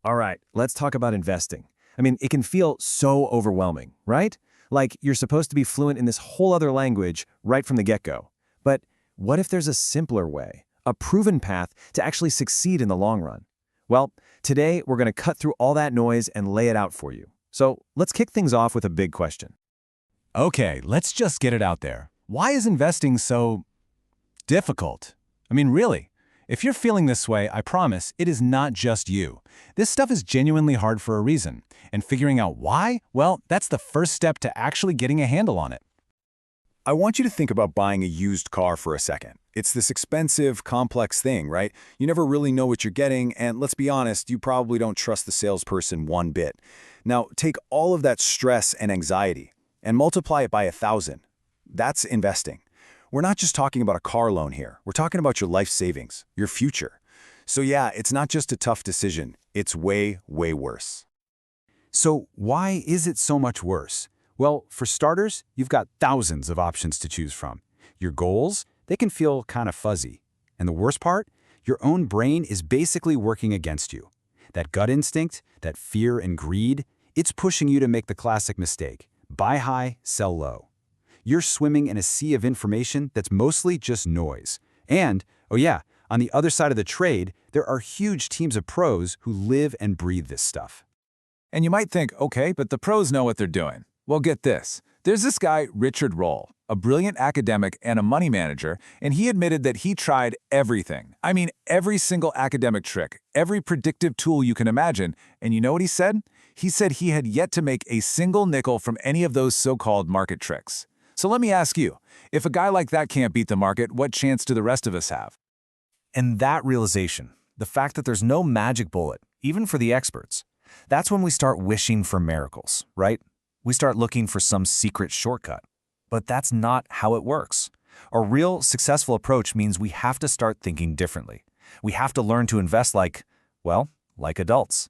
All right, let's talk about investing. I mean, it can feel so overwhelming, right? Like you're supposed to be fluent in this whole other language right from the get-go. But what if there's a simpler way, a proven path to actually succeed in the long run? Well, today we're going to cut through all that noise and lay it out for you. So let's kick things off with a big question. Okay, let's just get it out there. Why is investing so difficult? I mean, really, if you're feeling this way, I promise it is not just you. This stuff is genuinely hard for a reason, and figuring out why, well, that's the first step to actually getting a handle on it. I want you to think about buying a used car for a second. It's this expensive, complex thing, right? You never really know what you're getting, and let's be honest, you probably don't trust the salesperson one bit. Now, take all of that stress and anxiety and multiply it by 1,000. That's investing. We're not just talking about a car loan here. We're talking about your life savings, your future. So yeah, it's not just a tough decision. It's way, way worse. So why is it so much worse? Well, for starters, you've got thousands of options to choose from. Your goals, they can feel kind of fuzzy. And the worst part, your own brain is basically working against you. That gut instinct, that fear and greed, it's pushing you to make the classic mistake. Buy high, sell low. You're swimming in a sea of information that's mostly just noise. And, oh yeah, on the other side of the trade, there are huge teams of pros who live and breathe this stuff. And you might think, okay, but the pros know what they're doing. Well, get this. There's this guy, Richard Roll, a brilliant academic and a money manager, and he admitted that he tried everything. I mean, every single academic trick, every predictive tool you can imagine. And you know what he said? He said he had yet to make a single nickel from any of those so-called market tricks. So let me ask you, if a guy like that can't beat the market, what chance do the rest of us have? And that realization, the fact that there's no magic bullet, even for the experts, that's when we start wishing for miracles, right? We start looking for some secret shortcut. But that's not how it works. A real successful approach means we have to start thinking differently. We have to learn to invest like adults.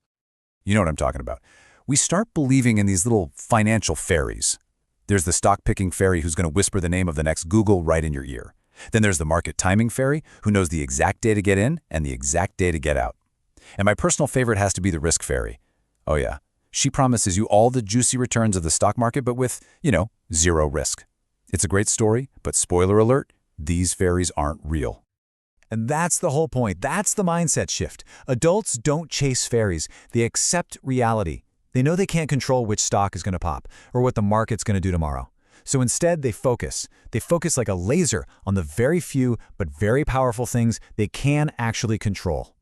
You know what I'm talking about. We start believing in these little financial fairies. There's the stock-picking fairy who's going to whisper the name of the next Google right in your ear. Then there's the market timing fairy who knows the exact day to get in and the exact day to get out. And my personal favorite has to be the risk fairy. Oh yeah, she promises you all the juicy returns of the stock market, but with, zero risk. It's a great story, but spoiler alert, these fairies aren't real. And that's the whole point. That's the mindset shift. Adults don't chase fairies. They accept reality. They know they can't control which stock is going to pop or what the market's going to do tomorrow. So instead, they focus. They focus like a laser on the very few but very powerful things they can actually control.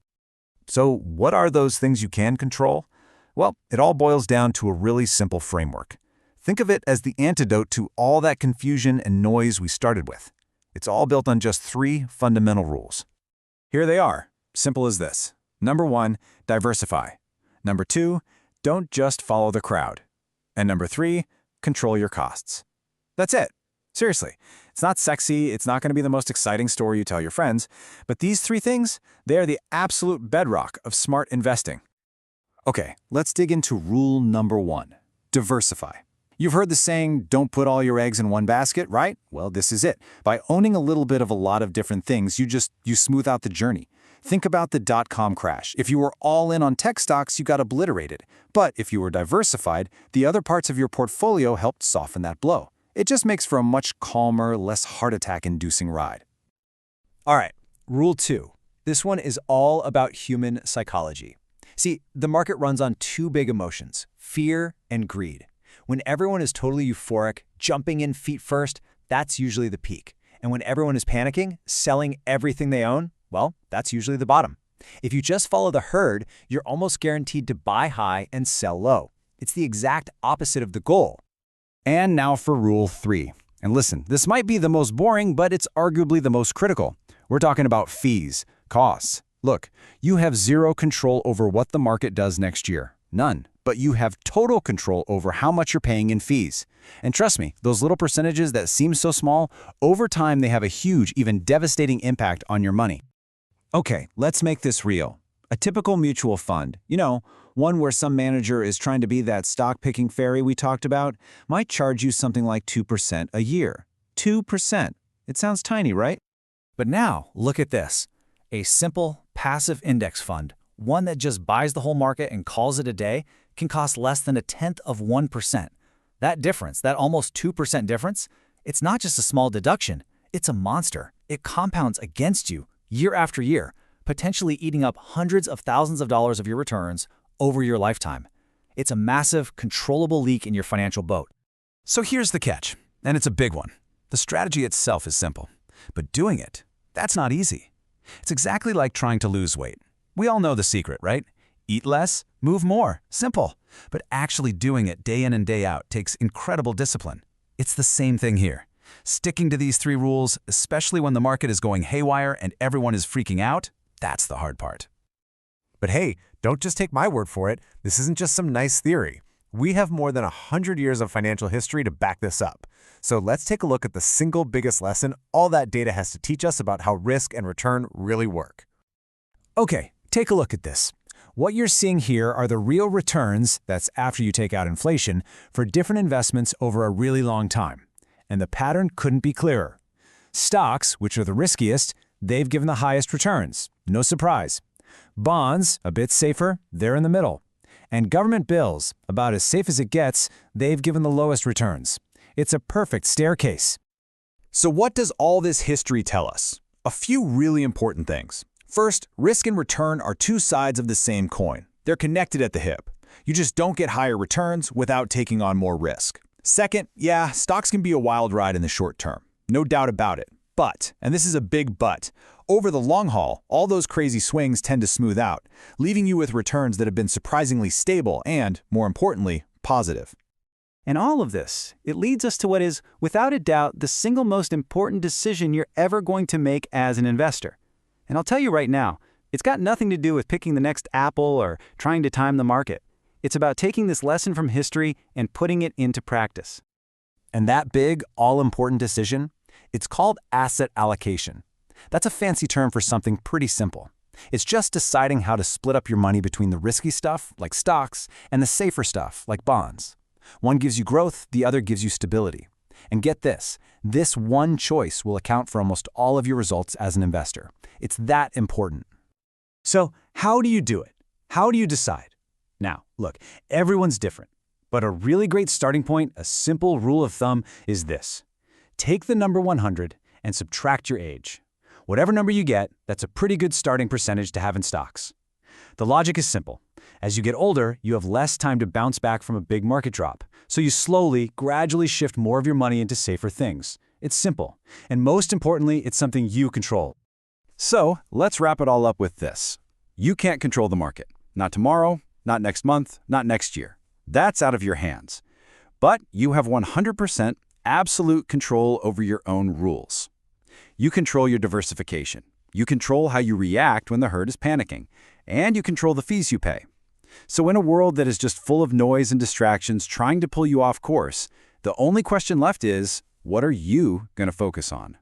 So what are those things you can control? Well, it all boils down to a really simple framework. Think of it as the antidote to all that confusion and noise we started with. It's all built on just 3 fundamental rules. Here they are, simple as this. Number 1, diversify. Number 2, don't just follow the crowd. And number 3, control your costs. That's it. Seriously, it's not sexy, it's not going to be the most exciting story you tell your friends, but these 3 things, they are the absolute bedrock of smart investing. Okay, let's dig into rule number 1, diversify. You've heard the saying, don't put all your eggs in one basket, right? Well, this is it. By owning a little bit of a lot of different things, you smooth out the journey. Think about the dot-com crash. If you were all in on tech stocks, you got obliterated. But if you were diversified, the other parts of your portfolio helped soften that blow. It just makes for a much calmer, less heart attack-inducing ride. All right, rule 2. This one is all about human psychology. See, the market runs on 2 big emotions, fear and greed. When everyone is totally euphoric, jumping in feet first, that's usually the peak. And when everyone is panicking, selling everything they own, well, that's usually the bottom. If you just follow the herd, you're almost guaranteed to buy high and sell low. It's the exact opposite of the goal. And now for rule 3. And listen, this might be the most boring, but it's arguably the most critical. We're talking about fees, costs. Look, you have 0 control over what the market does next year. None. But you have total control over how much you're paying in fees. And trust me, those little percentages that seem so small, over time they have a huge, even devastating impact on your money. Okay, let's make this real. A typical mutual fund, one where some manager is trying to be that stock-picking fairy we talked about, might charge you something like 2% a year. 2%. It sounds tiny, right? But now, look at this. A simple, passive index fund, one that just buys the whole market and calls it a day, can cost less than 0.1%. That difference, that almost 2% difference, it's not just a small deduction, it's a monster. It compounds against you year after year, potentially eating up hundreds of thousands of dollars of your returns over your lifetime. It's a massive, controllable leak in your financial boat. So here's the catch, and it's a big one. The strategy itself is simple, but doing it, that's not easy. It's exactly like trying to lose weight. We all know the secret, right? Eat less, move more. Simple. But actually doing it day in and day out takes incredible discipline. It's the same thing here. Sticking to these 3 rules, especially when the market is going haywire and everyone is freaking out, that's the hard part. But hey, don't just take my word for it. This isn't just some nice theory. We have more than 100 years of financial history to back this up. So let's take a look at the single biggest lesson all that data has to teach us about how risk and return really work. Okay, take a look at this. What you're seeing here are the real returns, that's after you take out inflation, for different investments over a really long time. And the pattern couldn't be clearer. Stocks, which are the riskiest, they've given the highest returns. No surprise. Bonds, a bit safer, they're in the middle. And government bills, about as safe as it gets, they've given the lowest returns. It's a perfect staircase. So what does all this history tell us? A few really important things. First, risk and return are 2 sides of the same coin. They're connected at the hip. You just don't get higher returns without taking on more risk. Second, yeah, stocks can be a wild ride in the short term. No doubt about it. But, and this is a big but, over the long haul, all those crazy swings tend to smooth out, leaving you with returns that have been surprisingly stable and, more importantly, positive. And all of this, it leads us to what is, without a doubt, the single most important decision you're ever going to make as an investor. And I'll tell you right now, it's got nothing to do with picking the next Apple or trying to time the market. It's about taking this lesson from history and putting it into practice. And that big, all-important decision, it's called asset allocation. That's a fancy term for something pretty simple. It's just deciding how to split up your money between the risky stuff, like stocks, and the safer stuff, like bonds. One gives you growth, the other gives you stability. And get this one choice will account for almost all of your results as an investor. It's that important. So, how do you do it? How do you decide? Now, look, everyone's different. But a really great starting point, a simple rule of thumb, is this. Take the number 100 and subtract your age. Whatever number you get, that's a pretty good starting percentage to have in stocks. The logic is simple. As you get older, you have less time to bounce back from a big market drop. So you slowly, gradually shift more of your money into safer things. It's simple. And most importantly, it's something you control. So, let's wrap it all up with this. You can't control the market. Not tomorrow, not next month, not next year. That's out of your hands. But you have 100% absolute control over your own rules. You control your diversification. You control how you react when the herd is panicking. And you control the fees you pay. So in a world that is just full of noise and distractions trying to pull you off course, the only question left is, what are you going to focus on?